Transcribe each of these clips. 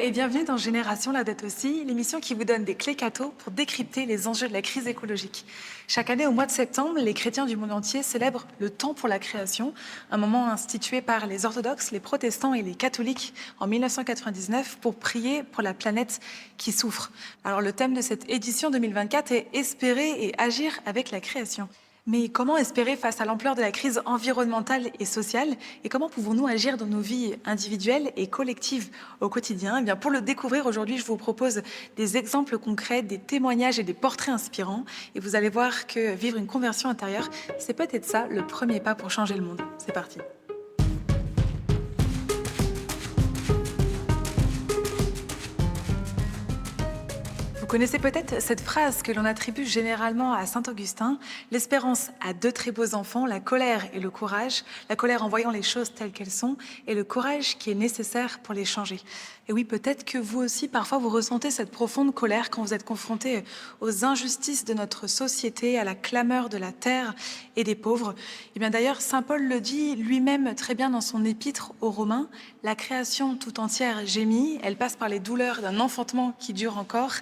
et bienvenue dans Génération la dette aussi, l'émission qui vous donne des clés cadeaux pour décrypter les enjeux de la crise écologique. Chaque année, au mois de septembre, les chrétiens du monde entier célèbrent le temps pour la création, un moment institué par les orthodoxes, les protestants et les catholiques en 1999 pour prier pour la planète qui souffre. Alors le thème de cette édition 2024 est espérer et agir avec la création. Mais comment espérer face à l'ampleur de la crise environnementale et sociale? Et comment pouvons-nous agir dans nos vies individuelles et collectives au quotidien? Eh bien, pour le découvrir aujourd'hui, je vous propose des exemples concrets, des témoignages et des portraits inspirants. Et vous allez voir que vivre une conversion intérieure, c'est peut-être ça le premier pas pour changer le monde. C'est parti. Vous connaissez peut-être cette phrase que l'on attribue généralement à saint Augustin: l'espérance a deux très beaux enfants, la colère et le courage, la colère en voyant les choses telles qu'elles sont, et le courage qui est nécessaire pour les changer. Et oui, peut-être que vous aussi, parfois, vous ressentez cette profonde colère quand vous êtes confronté aux injustices de notre société, à la clameur de la terre et des pauvres. Et bien d'ailleurs, saint Paul le dit lui-même très bien dans son épître aux Romains: la création tout entière gémit, elle passe par les douleurs d'un enfantement qui dure encore,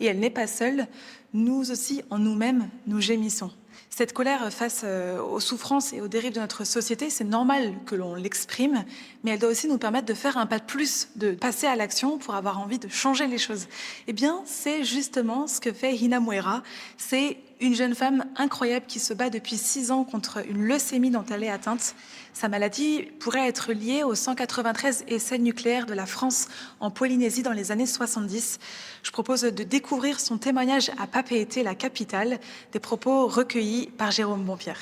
et elle n'est pas seule, nous aussi, en nous-mêmes, nous gémissons. Cette colère face aux souffrances et aux dérives de notre société, c'est normal que l'on l'exprime, mais elle doit aussi nous permettre de faire un pas de plus, de passer à l'action pour avoir envie de changer les choses. Eh bien, c'est justement ce que fait Hina Muera. C'est une jeune femme incroyable qui se bat depuis 6 ans contre une leucémie dont elle est atteinte. Sa maladie pourrait être liée aux 193 essais nucléaires de la France en Polynésie dans les années 70. Je propose de découvrir son témoignage à Papeete, la capitale, des propos recueillis par Jérôme Bompierre.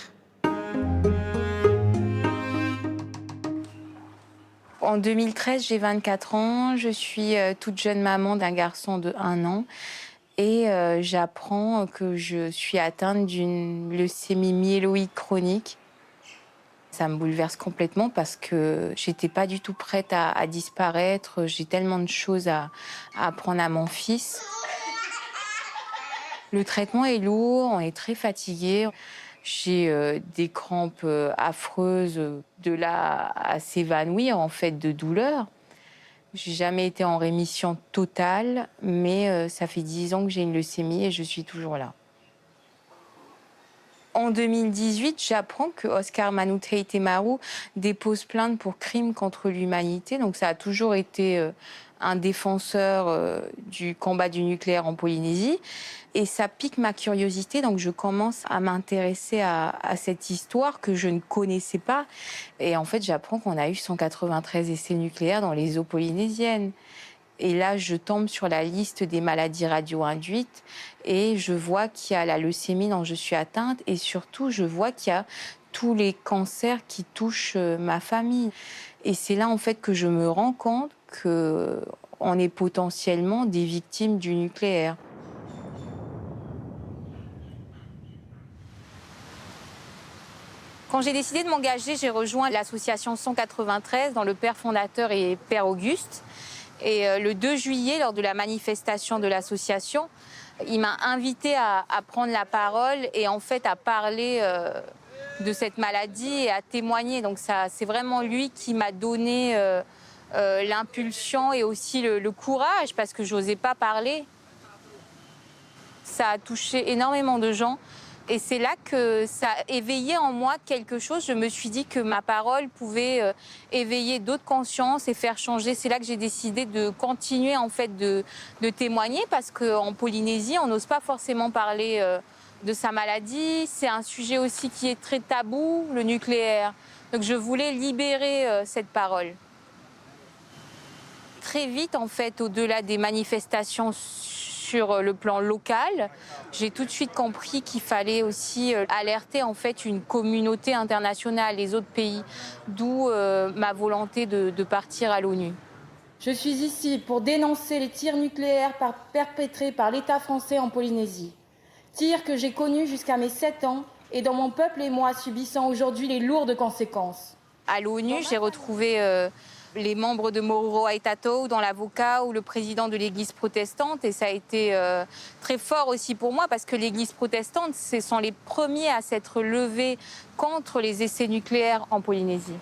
En 2013, j'ai 24 ans, je suis toute jeune maman d'un garçon de 1 an et j'apprends que je suis atteinte d'une leucémie myéloïde chronique. Ça me bouleverse complètement parce que j'étais pas du tout prête à disparaître. J'ai tellement de choses à apprendre à mon fils. Le traitement est lourd, on est très fatigué. J'ai des crampes affreuses, de là à s'évanouir en fait de douleur. J'ai jamais été en rémission totale, mais ça fait 10 ans que j'ai une leucémie et je suis toujours là. En 2018, j'apprends que Oscar Manu Temaru dépose plainte pour crime contre l'humanité. Donc ça a toujours été un défenseur du combat du nucléaire en Polynésie. Et ça pique ma curiosité, donc je commence à m'intéresser à cette histoire que je ne connaissais pas. Et en fait, j'apprends qu'on a eu 193 essais nucléaires dans les eaux polynésiennes. Et là, je tombe sur la liste des maladies radio-induites et je vois qu'il y a la leucémie dont je suis atteinte et surtout, je vois qu'il y a tous les cancers qui touchent ma famille. Et c'est là, en fait, que je me rends compte qu'on est potentiellement des victimes du nucléaire. Quand j'ai décidé de m'engager, j'ai rejoint l'association 193 dont le père fondateur est Père Auguste. Et le 2 juillet, lors de la manifestation de l'association, il m'a invité à prendre la parole et en fait à parler de cette maladie et à témoigner. Donc c'est vraiment lui qui m'a donné l'impulsion et aussi le courage parce que je n'osais pas parler. Ça a touché énormément de gens. Et c'est là que ça a éveillé en moi quelque chose. Je me suis dit que ma parole pouvait éveiller d'autres consciences et faire changer. C'est là que j'ai décidé de continuer en fait de témoigner parce qu'en Polynésie, on n'ose pas forcément parler de sa maladie. C'est un sujet aussi qui est très tabou, le nucléaire. Donc je voulais libérer cette parole. Très vite, en fait, au-delà des manifestations sur le plan local, j'ai tout de suite compris qu'il fallait aussi alerter en fait une communauté internationale, les autres pays, d'où ma volonté de partir à l'ONU. Je suis ici pour dénoncer les tirs nucléaires perpétrés par l'État français en Polynésie. Tirs que j'ai connus jusqu'à mes 7 ans et dont mon peuple et moi subissons aujourd'hui les lourdes conséquences. À l'ONU, j'ai retrouvé les membres de Moro Aitato, dont l'avocat ou le président de l'Église protestante. Et ça a été très fort aussi pour moi parce que l'Église protestante, ce sont les premiers à s'être levés contre les essais nucléaires en Polynésie.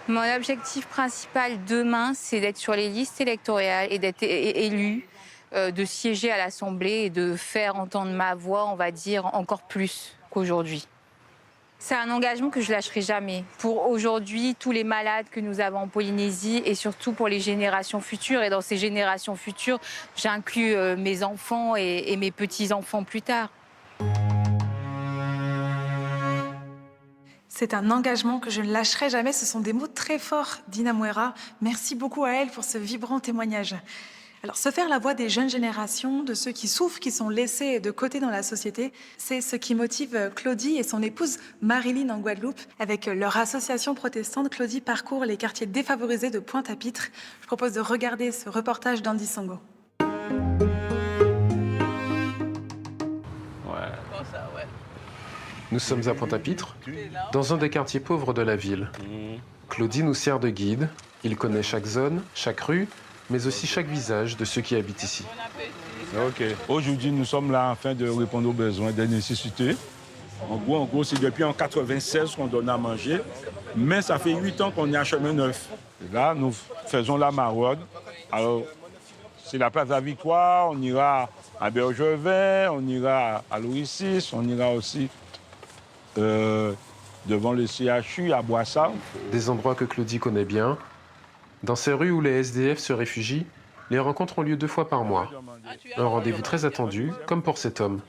Mon objectif principal demain, c'est d'être sur les listes électorales et d'être élu, de siéger à l'Assemblée et de faire entendre ma voix, on va dire, encore plus qu'aujourd'hui. C'est un engagement que je lâcherai jamais. Pour aujourd'hui, tous les malades que nous avons en Polynésie et surtout pour les générations futures. Et dans ces générations futures, j'inclus mes enfants et mes petits-enfants plus tard. C'est un engagement que je ne lâcherai jamais. Ce sont des mots très forts d'Ina Mouera. Merci beaucoup à elle pour ce vibrant témoignage. Alors, se faire la voix des jeunes générations, de ceux qui souffrent, qui sont laissés de côté dans la société, c'est ce qui motive Claudie et son épouse Marilyn en Guadeloupe. Avec leur association protestante, Claudie parcourt les quartiers défavorisés de Pointe-à-Pitre. Je propose de regarder ce reportage d'Andy Songo. Nous sommes à Pointe-à-Pitre, dans un des quartiers pauvres de la ville. Claudie nous sert de guide. Il connaît chaque zone, chaque rue, mais aussi chaque visage de ceux qui habitent ici. Ok. Aujourd'hui, nous sommes là afin de répondre aux besoins, des nécessités. En gros, c'est depuis en 96 qu'on donne à manger, mais ça fait 8 ans qu'on est à Chemin Neuf. Et là, nous faisons la maraude. Alors, c'est la place de la Victoire, on ira à Bergevin, on ira à Louis VI, on ira aussi devant le CHU à Boissard. Des endroits que Claudie connaît bien. Dans ces rues où les SDF se réfugient, les rencontres ont lieu 2 fois par mois. Un rendez-vous très attendu, comme pour cet homme.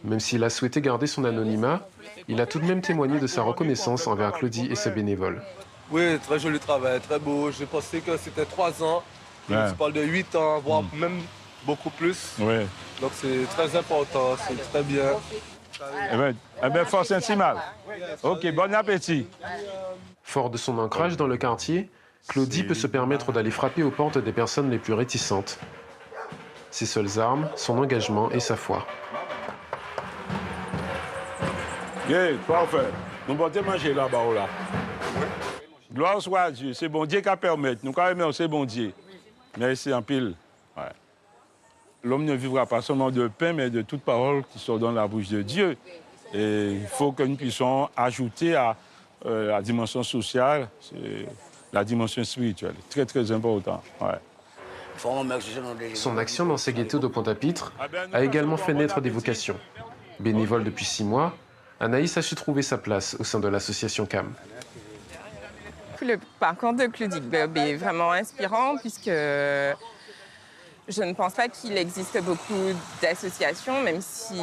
Même s'il a souhaité garder son anonymat, il a tout de même témoigné de sa reconnaissance envers Claudie et ses bénévoles. Oui, très joli travail, très beau. J'ai pensé que c'était 3 ans. Ouais. Tu parles de 8 ans, voire même beaucoup plus. Ouais. Donc c'est très important, c'est très bien. Eh bien, force intimale. Ok, bon appétit. Fort de son ancrage dans le quartier, Claudie peut se permettre d'aller frapper aux portes des personnes les plus réticentes. Ses seules armes, son engagement et sa foi. Bien, parfait. Nous allons manger là-bas. Là. Gloire soit à Dieu. C'est bon Dieu qui permet. Nous carrément, c'est bon Dieu. Merci en pile. Ouais. L'homme ne vivra pas seulement de pain, mais de toute parole qui sort dans la bouche de Dieu. Et il faut que nous puissions ajouter à la dimension sociale, la dimension spirituelle. Très, très important. Ouais. Son action dans ces ghettos de Pointe-à-Pitre a également fait naître des vocations. Bénévole depuis 6 mois, Anaïs a su trouver sa place au sein de l'association CAM. Le parcours de Claudie Globe est vraiment inspirant puisque je ne pense pas qu'il existe beaucoup d'associations, même si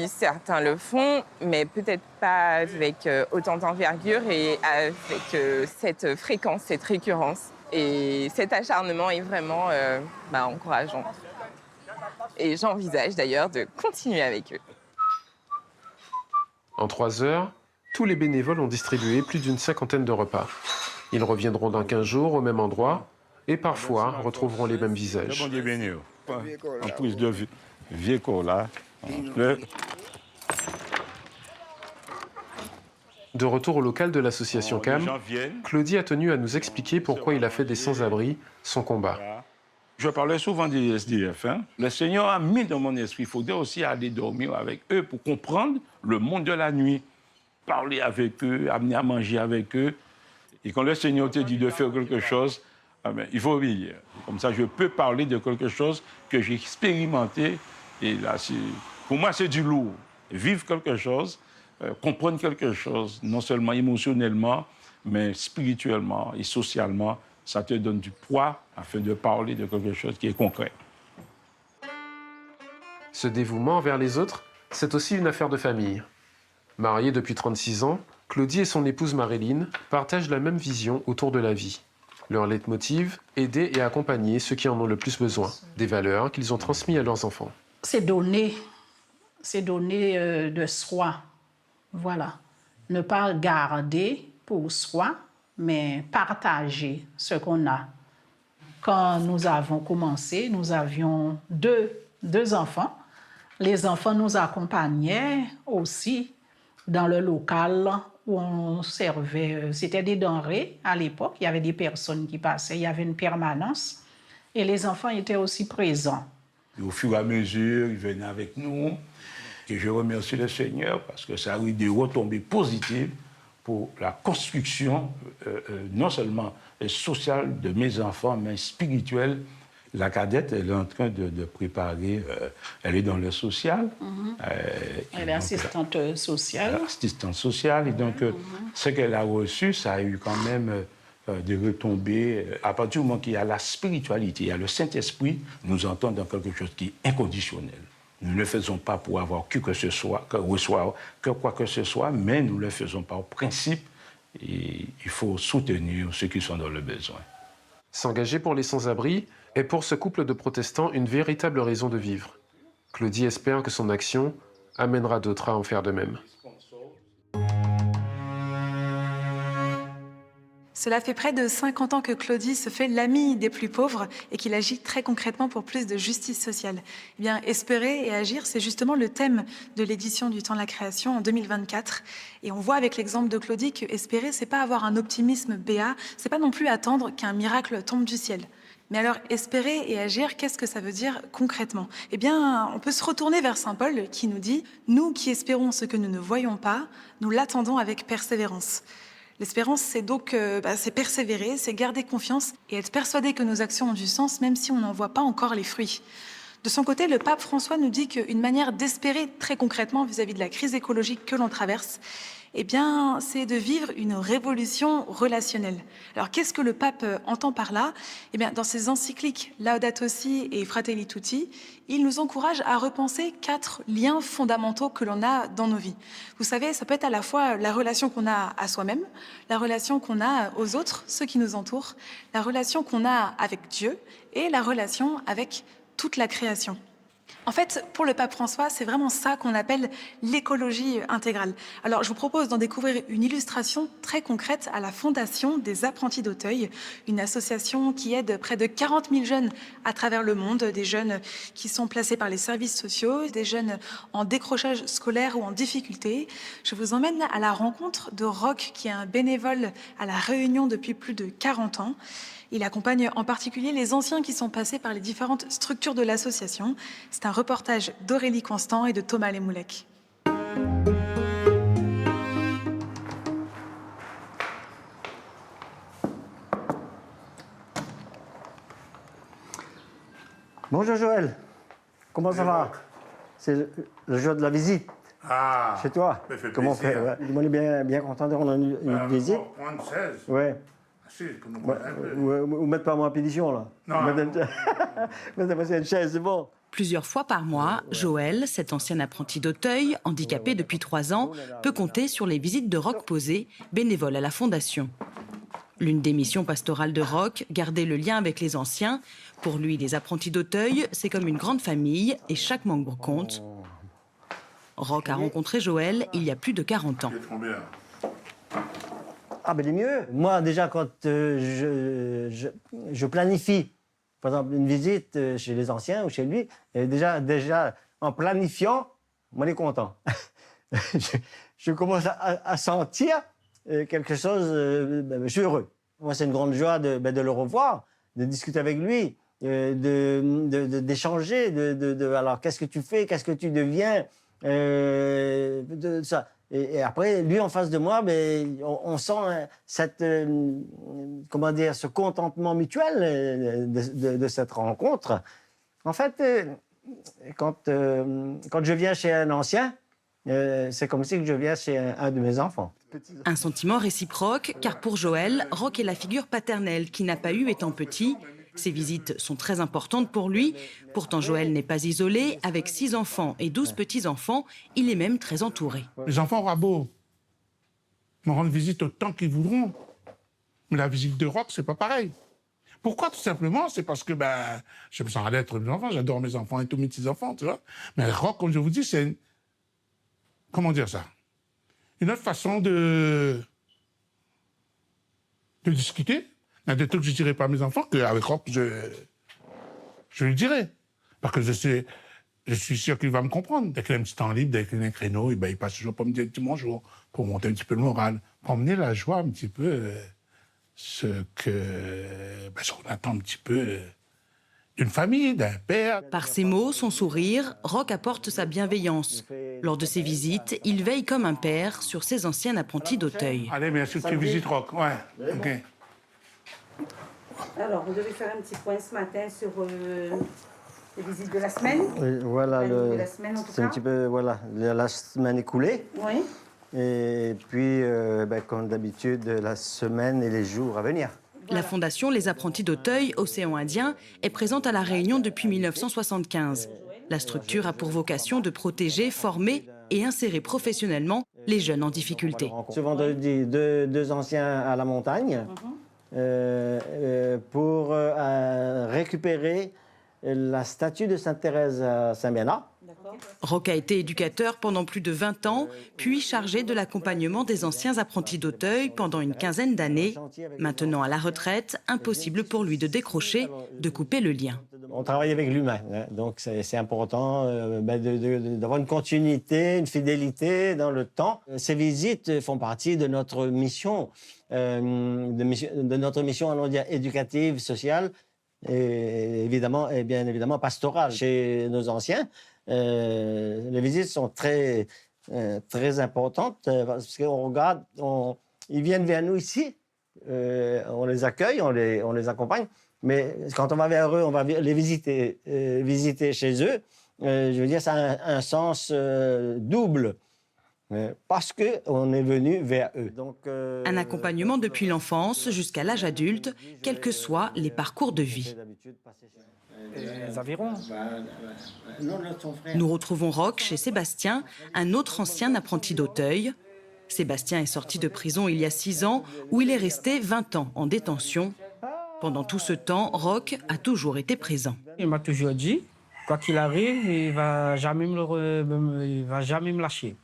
certains le font, mais peut-être pas avec autant d'envergure et avec cette fréquence, cette récurrence. Et cet acharnement est vraiment encourageant. Et j'envisage d'ailleurs de continuer avec eux. En 3 heures, tous les bénévoles ont distribué plus d'une 50aine de repas. Ils reviendront dans 15 jours au même endroit et parfois retrouveront les mêmes visages. En prise de vieux cola. De retour au local de l'association CAM, Claudie a tenu à nous expliquer pourquoi il a fait des sans-abri son combat. Je parlais souvent des SDF. Le Seigneur a mis dans mon esprit, il faudrait aussi aller dormir avec eux pour comprendre le monde de la nuit. Parler avec eux, amener à manger avec eux. Et quand le Seigneur te dit de faire quelque chose, il faut obéir. Comme ça, je peux parler de quelque chose que j'ai expérimenté. Et là, pour moi, c'est du lourd. Vivre quelque chose, comprendre quelque chose, non seulement émotionnellement, mais spirituellement et socialement, ça te donne du poids afin de parler de quelque chose qui est concret. Ce dévouement envers les autres, c'est aussi une affaire de famille. Mariés depuis 36 ans, Claudie et son épouse Marilyn partagent la même vision autour de la vie. Leur leitmotiv, aider et accompagner ceux qui en ont le plus besoin, des valeurs qu'ils ont transmises à leurs enfants. C'est donner de soi, voilà. Ne pas garder pour soi, mais partager ce qu'on a. Quand nous avons commencé, nous avions deux enfants. Les enfants nous accompagnaient aussi dans le local où on servait. C'était des denrées à l'époque. Il y avait des personnes qui passaient. Il y avait une permanence. Et les enfants étaient aussi présents. Et au fur et à mesure, ils venaient avec nous. Et je remercie le Seigneur parce que ça a eu des retombées positives pour la construction non seulement sociale de mes enfants, mais spirituelle. La cadette, elle est en train de préparer, elle est dans le social. Elle est assistante sociale. Assistante sociale. Et donc, ce qu'elle a reçu, ça a eu quand même des retombées. À partir du moment qu'il y a la spiritualité, il y a le Saint-Esprit, nous entrons dans quelque chose qui est inconditionnel. Nous ne le faisons pas pour avoir qui que ce soit, que quoi que ce soit, mais nous ne le faisons pas au principe. Et il faut soutenir ceux qui sont dans le besoin. S'engager pour les sans-abri est pour ce couple de protestants une véritable raison de vivre. Claudie espère que son action amènera d'autres à en faire de même. Cela fait près de 50 ans que Claudie se fait l'amie des plus pauvres et qu'il agit très concrètement pour plus de justice sociale. Eh bien, espérer et agir, c'est justement le thème de l'édition du Temps de la Création en 2024. Et on voit avec l'exemple de Claudie que espérer, c'est pas avoir un optimisme béat, c'est pas non plus attendre qu'un miracle tombe du ciel. Mais alors, espérer et agir, qu'est-ce que ça veut dire concrètement? Eh bien, on peut se retourner vers saint Paul qui nous dit « Nous qui espérons ce que nous ne voyons pas, nous l'attendons avec persévérance ». L'espérance, c'est donc c'est persévérer, c'est garder confiance et être persuadé que nos actions ont du sens, même si on n'en voit pas encore les fruits. De son côté, le pape François nous dit qu'une manière d'espérer très concrètement vis-à-vis de la crise écologique que l'on traverse, eh bien, c'est de vivre une révolution relationnelle. Alors, qu'est-ce que le pape entend par là? Eh bien, dans ses encycliques Laudato Si et Fratelli Tutti, il nous encourage à repenser 4 liens fondamentaux que l'on a dans nos vies. Vous savez, ça peut être à la fois la relation qu'on a à soi-même, la relation qu'on a aux autres, ceux qui nous entourent, la relation qu'on a avec Dieu et la relation avec toute la création. En fait, pour le pape François, c'est vraiment ça qu'on appelle l'écologie intégrale. Alors, je vous propose d'en découvrir une illustration très concrète à la Fondation des Apprentis d'Auteuil, une association qui aide près de 40 000 jeunes à travers le monde, des jeunes qui sont placés par les services sociaux, des jeunes en décrochage scolaire ou en difficulté. Je vous emmène à la rencontre de Roch, qui est un bénévole à La Réunion depuis plus de 40 ans. Il accompagne en particulier les anciens qui sont passés par les différentes structures de l'association. C'est un reportage d'Aurélie Constant et de Thomas Lemoulec. Bonjour Joël, comment ça va? C'est le jour de la visite. Ah, chez toi. Comment on fait? Ouais. On est bien content d'avoir une visite. On prend 16. Ouais. Ou mettre pas moi en pétition, là. Non. Mettre une chaise, c'est bon. Plusieurs fois par mois, Joël, cet ancien apprenti d'Auteuil, handicapé depuis 3 ans, peut compter sur les visites de Roch Posé, bénévole à la Fondation. L'une des missions pastorales de Roch, garder le lien avec les anciens. Pour lui, les apprentis d'Auteuil, c'est comme une grande famille et chaque membre compte. Roch a rencontré Joël il y a plus de 40 ans. Ah ben, il est mieux. Moi, déjà, quand je planifie, par exemple, une visite chez les anciens ou chez lui, déjà en planifiant, moi, il est content. je commence à sentir quelque chose, je suis heureux. Moi, c'est une grande joie de le revoir, de discuter avec lui, d'échanger, alors, qu'est-ce que tu fais, qu'est-ce que tu deviens, ça. Et après, lui, en face de moi, on sent ce contentement mutuel de cette rencontre. En fait, quand je viens chez un ancien, c'est comme si je viens chez un de mes enfants. Un sentiment réciproque, car pour Joël, Roch est la figure paternelle qu'il n'a pas eue étant petit. Ces visites sont très importantes pour lui. Pourtant, Joël n'est pas isolé. Avec 6 enfants et 12 petits-enfants, il est même très entouré. Les enfants auront beau me rendre visite autant qu'ils voudront. Mais la visite de Roch, c'est pas pareil. Pourquoi? Tout simplement, c'est parce que je me sens à l'être de mes enfants. J'adore mes enfants et tous mes petits-enfants, tu vois. Mais Roch, comme je vous dis, c'est... Comment dire ça? Une autre façon de discuter. Il y a des trucs que je ne dirais pas à mes enfants qu'avec Roch, je lui dirai. Parce que je suis sûr qu'il va me comprendre. Dès qu'il a un petit temps libre, dès qu'il a un créneau, il passe toujours pour me dire un petit bonjour, pour monter un petit peu le moral, pour emmener la joie un petit peu, ce qu'on attend un petit peu d'une famille, d'un père. Par ses mots, son sourire, Roch apporte sa bienveillance. Lors de ses visites, il veille comme un père sur ses anciens apprentis d'Auteuil. Allez, bien sûr, tu visites Roch. Ouais, OK. Alors, vous devez faire un petit point ce matin sur les visites de la semaine. Oui, voilà, de la semaine, en tout c'est un cas. petit peu, voilà, la semaine écoulée. Oui. Et puis, comme d'habitude, la semaine et les jours à venir. La fondation Les Apprentis d'Auteuil, Océan Indien, est présente à La Réunion depuis 1975. La structure a pour vocation de protéger, former et insérer professionnellement les jeunes en difficulté. Ce vendredi, deux anciens à la montagne pour récupérer la statue de Sainte-Thérèse à Saint-Bernard. Roch a été éducateur pendant plus de 20 ans, puis chargé de l'accompagnement des anciens apprentis d'Auteuil pendant une quinzaine d'années. Maintenant à la retraite, impossible pour lui de décrocher, de couper le lien. On travaille avec l'humain, hein, donc c'est important d'avoir une continuité, une fidélité dans le temps. Ces visites font partie de notre mission, de notre mission, allons dire, éducative, sociale et bien évidemment pastorale. Chez nos anciens, les visites sont très importantes parce qu'on regarde, ils viennent vers nous ici, on les accueille, on les accompagne, mais quand on va vers eux, on va les visiter chez eux. Je veux dire, ça a un sens double. Parce qu'on est venu vers eux. Donc, un accompagnement depuis l'enfance jusqu'à l'âge adulte, quels que soient les parcours de vie. Nous retrouvons Roch chez Sébastien, un autre ancien apprenti d'Auteuil. Sébastien est sorti de prison il y a 6 ans, où il est resté 20 ans en détention. Pendant tout ce temps, Roch a toujours été présent. Il m'a toujours dit, quoi qu'il arrive, il ne va jamais me lâcher.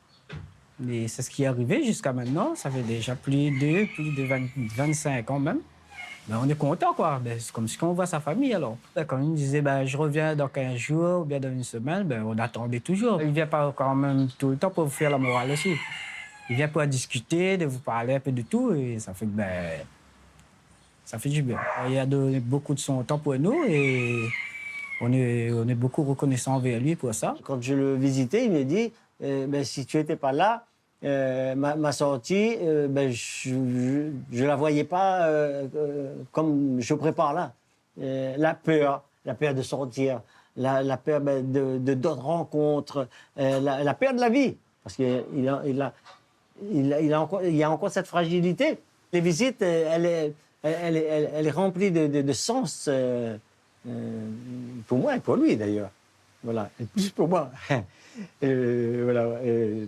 Et c'est ce qui est arrivé jusqu'à maintenant. Ça fait déjà plus de 25 ans même. Mais on est content, quoi. C'est comme si on voit sa famille, alors. Quand il disait, je reviens dans 15 jours ou bien dans une semaine, on attendait toujours. Il ne vient pas quand même tout le temps pour vous faire la morale aussi. Il vient pour discuter, de vous parler un peu de tout, et ça fait que, ça fait du bien. Il a donné beaucoup de son temps pour nous, et on est beaucoup reconnaissant envers lui pour ça. Quand je le visitais, il me dit, si tu n'étais pas là, ma sortie, je ne la voyais pas comme je prépare là. La peur de sortir, la peur de d'autres rencontres, la peur de la vie, parce qu'il y a encore cette fragilité. Les visites, elle est remplie de sens pour moi et pour lui d'ailleurs. Voilà, et plus pour moi.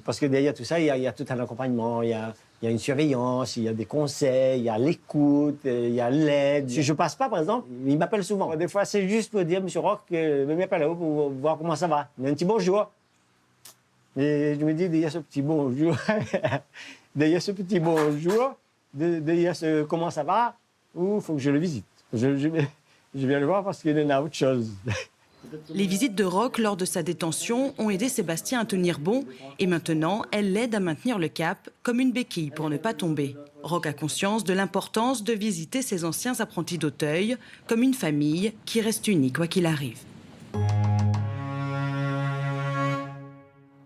Parce que derrière tout ça, il y a tout un accompagnement, il y a une surveillance, il y a des conseils, il y a l'écoute, il y a l'aide. Si je passe pas, par exemple, il m'appelle souvent. Des fois, c'est juste pour dire, Monsieur Roch, venez pas là-haut pour voir comment ça va. Un petit bonjour. Et je me dis, derrière ce petit bonjour, derrière ce comment ça va, il faut que je le visite. Je viens le voir parce qu'il y a autre chose. Les visites de Roch lors de sa détention ont aidé Sébastien à tenir bon et maintenant, elles l'aident à maintenir le cap comme une béquille pour ne pas tomber. Roch a conscience de l'importance de visiter ses anciens apprentis d'Auteuil comme une famille qui reste unie quoi qu'il arrive.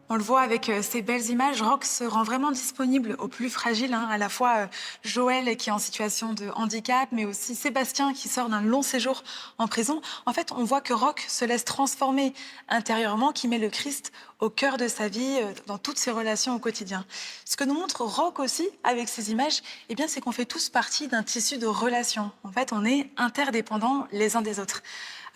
On le voit avec ces belles images, Roch se rend vraiment disponible aux plus fragiles, à la fois Joël qui est en situation de handicap, mais aussi Sébastien qui sort d'un long séjour en prison. En fait, on voit que Roch se laisse transformer intérieurement, qui met le Christ au cœur de sa vie, dans toutes ses relations au quotidien. Ce que nous montre Roch aussi, avec ces images, c'est qu'on fait tous partie d'un tissu de relations. En fait, on est interdépendants les uns des autres.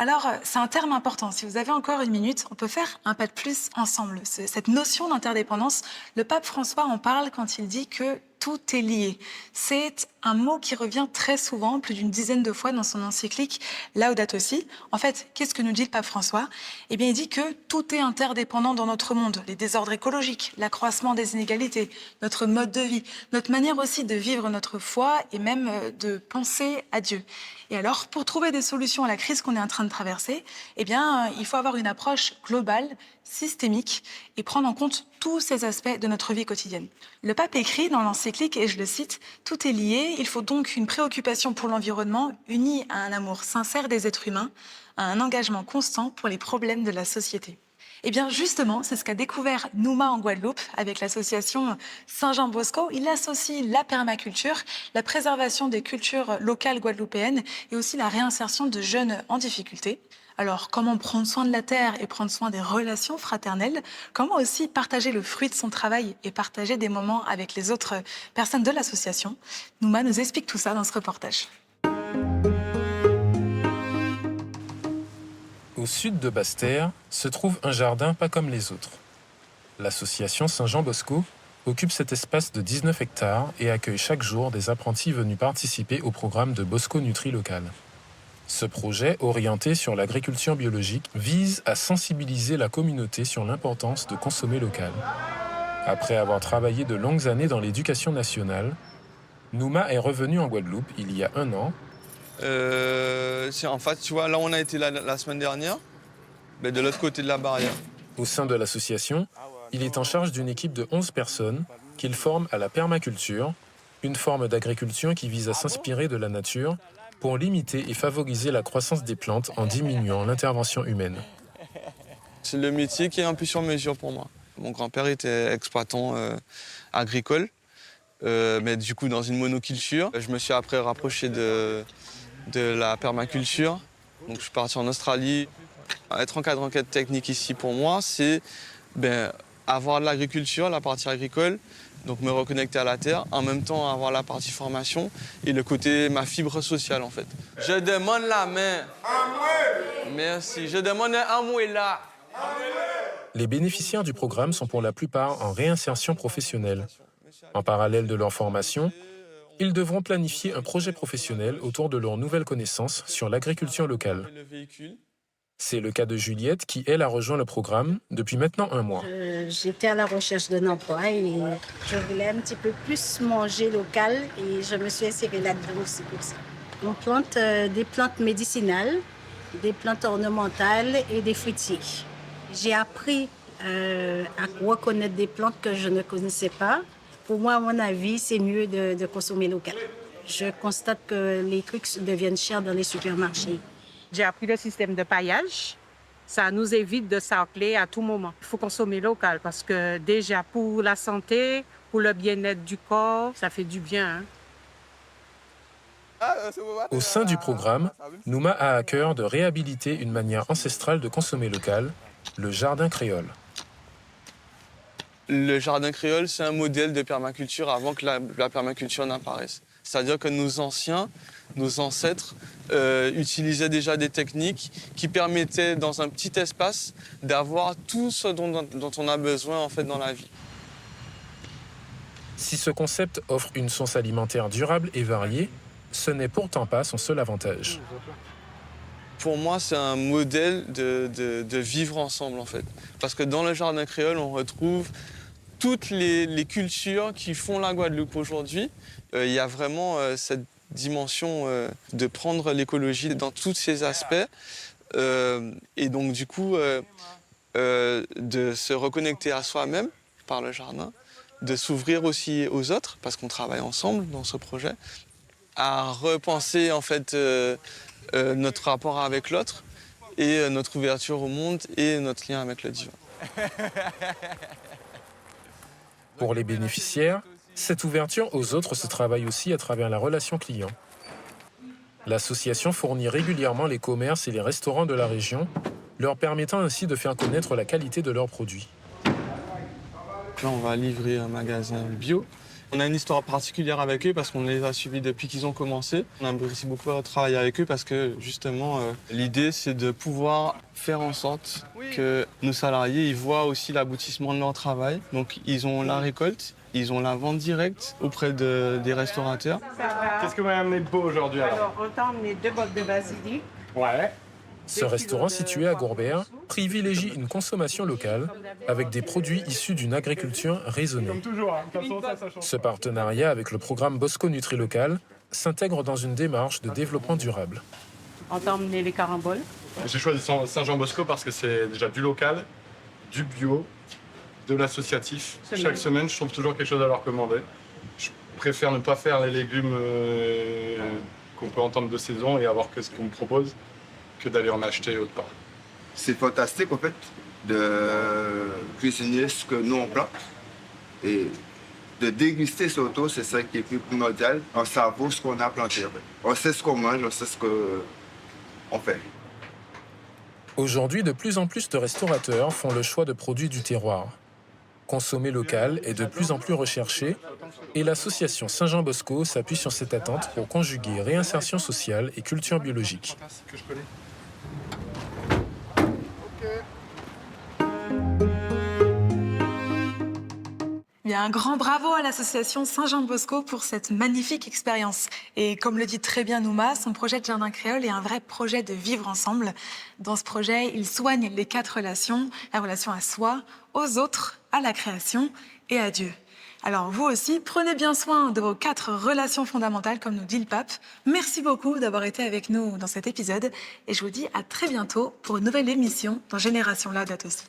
Alors, c'est un terme important. Si vous avez encore une minute, on peut faire un pas de plus ensemble. Cette notion d'interdépendance, le pape François en parle quand il dit que tout est lié. C'est un mot qui revient très souvent, plus d'une dizaine de fois dans son encyclique Laudato Si. En fait, qu'est-ce que nous dit le pape François ? Il dit que tout est interdépendant dans notre monde. Les désordres écologiques, l'accroissement des inégalités, notre mode de vie, notre manière aussi de vivre notre foi et même de penser à Dieu. Et alors, pour trouver des solutions à la crise qu'on est en train de traverser, il faut avoir une approche globale, systémique et prendre en compte tous ces aspects de notre vie quotidienne. Le pape écrit dans l'encyclique explique, et je le cite, « Tout est lié, il faut donc une préoccupation pour l'environnement unie à un amour sincère des êtres humains, à un engagement constant pour les problèmes de la société ». Eh bien justement, c'est ce qu'a découvert Nouma en Guadeloupe avec l'association Saint-Jean Bosco. Il associe la permaculture, la préservation des cultures locales guadeloupéennes et aussi la réinsertion de jeunes en difficulté. Alors, comment prendre soin de la terre et prendre soin des relations fraternelles? Comment aussi partager le fruit de son travail et partager des moments avec les autres personnes de l'association? Nouma nous explique tout ça dans ce reportage. Au sud de Basse-Terre se trouve un jardin pas comme les autres. L'association Saint-Jean Bosco occupe cet espace de 19 hectares et accueille chaque jour des apprentis venus participer au programme de Bosco Nutri Local. Ce projet, orienté sur l'agriculture biologique, vise à sensibiliser la communauté sur l'importance de consommer local. Après avoir travaillé de longues années dans l'éducation nationale, Nouma est revenu en Guadeloupe il y a 1 an. En fait, tu vois, là on a été la semaine dernière, mais de l'autre côté de la barrière. Au sein de l'association, il est en charge d'une équipe de 11 personnes qu'il forme à la permaculture, une forme d'agriculture qui vise à s'inspirer de la nature pour limiter et favoriser la croissance des plantes en diminuant l'intervention humaine. C'est le métier qui est un peu sur mesure pour moi. Mon grand-père était exploitant agricole, mais du coup dans une monoculture. Je me suis après rapproché de la permaculture. Donc je suis parti en Australie. Être encadré en quête technique ici pour moi, c'est avoir de l'agriculture, la partie agricole, donc me reconnecter à la terre, en même temps avoir la partie formation et le côté ma fibre sociale en fait. Je demande la main. Merci. Je demande un mot là. Les bénéficiaires du programme sont pour la plupart en réinsertion professionnelle. En parallèle de leur formation, ils devront planifier un projet professionnel autour de leurs nouvelles connaissances sur l'agriculture locale. C'est le cas de Juliette qui, elle, a rejoint le programme depuis maintenant 1 mois. J'étais à la recherche d'un emploi et je voulais un petit peu plus manger local et je me suis insérée là-dedans aussi pour ça. On plante des plantes médicinales, des plantes ornementales et des fruitiers. J'ai appris à reconnaître des plantes que je ne connaissais pas. Pour moi, à mon avis, c'est mieux de consommer local. Je constate que les trucs deviennent chers dans les supermarchés. J'ai appris le système de paillage. Ça nous évite de s'enfler à tout moment. Il faut consommer local parce que déjà pour la santé, pour le bien-être du corps, ça fait du bien. Au sein du programme, Nouma a à cœur de réhabiliter une manière ancestrale de consommer local, le jardin créole. Le jardin créole, c'est un modèle de permaculture avant que la permaculture n'apparaisse. C'est-à-dire que nos anciens, nos ancêtres, utilisaient déjà des techniques qui permettaient, dans un petit espace, d'avoir tout ce dont on a besoin en fait, dans la vie. Si ce concept offre une source alimentaire durable et variée, ce n'est pourtant pas son seul avantage. Pour moi, c'est un modèle de vivre ensemble, en fait. Parce que dans le jardin créole, on retrouve toutes les cultures qui font la Guadeloupe aujourd'hui. Il y a vraiment cette dimension de prendre l'écologie dans tous ses aspects. Et donc, du coup, de se reconnecter à soi-même par le jardin, de s'ouvrir aussi aux autres, parce qu'on travaille ensemble dans ce projet, à repenser, en fait, notre rapport avec l'autre et notre ouverture au monde et notre lien avec le divin. Pour les bénéficiaires, cette ouverture aux autres se travaille aussi à travers la relation client. L'association fournit régulièrement les commerces et les restaurants de la région, leur permettant ainsi de faire connaître la qualité de leurs produits. Là, on va livrer un magasin bio. On a une histoire particulière avec eux parce qu'on les a suivis depuis qu'ils ont commencé. On a aussi beaucoup travaillé avec eux parce que justement, l'idée c'est de pouvoir faire en sorte que nos salariés ils voient aussi l'aboutissement de leur travail. Donc ils ont la récolte, ils ont la vente directe auprès des restaurateurs. Qu'est-ce que vous m'avez amené de beau aujourd'hui alors? On t'a emmené 2 bottes de basilic. Ouais. Ce restaurant situé à Gourbert privilégie une consommation locale avec des produits issus d'une agriculture raisonnée. Comme toujours, hein. De toute façon, ça change. Ce partenariat avec le programme Bosco Nutri Local s'intègre dans une démarche de développement durable. On t'a emmené les caramboles. J'ai choisi Saint-Jean Bosco parce que c'est déjà du local, du bio, de l'associatif. Chaque semaine, je trouve toujours quelque chose à leur commander. préfère ne pas faire les légumes qu'on peut entendre de saison et avoir que ce qu'on me propose que d'aller en acheter autre part. C'est fantastique en fait de cuisiner ce que nous on plante et de déguster surtout, c'est ça qui est plus primordial. On savoure ce qu'on a planté. En fait. On sait ce qu'on mange, on sait ce qu'on fait. Aujourd'hui, de plus en plus de restaurateurs font le choix de produits du terroir. Consommer local est de plus en plus recherché et l'association Saint-Jean-Bosco s'appuie sur cette attente pour conjuguer réinsertion sociale et culture biologique. Il y a un grand bravo à l'association Saint-Jean-Bosco pour cette magnifique expérience. Et comme le dit très bien Nouma, son projet de jardin créole est un vrai projet de vivre ensemble. Dans ce projet, il soigne les 4 relations, la relation à soi, aux autres, à la création et à Dieu. Alors vous aussi, prenez bien soin de vos 4 relations fondamentales, comme nous dit le pape. Merci beaucoup d'avoir été avec nous dans cet épisode et je vous dis à très bientôt pour une nouvelle émission dans Génération Laudato Si.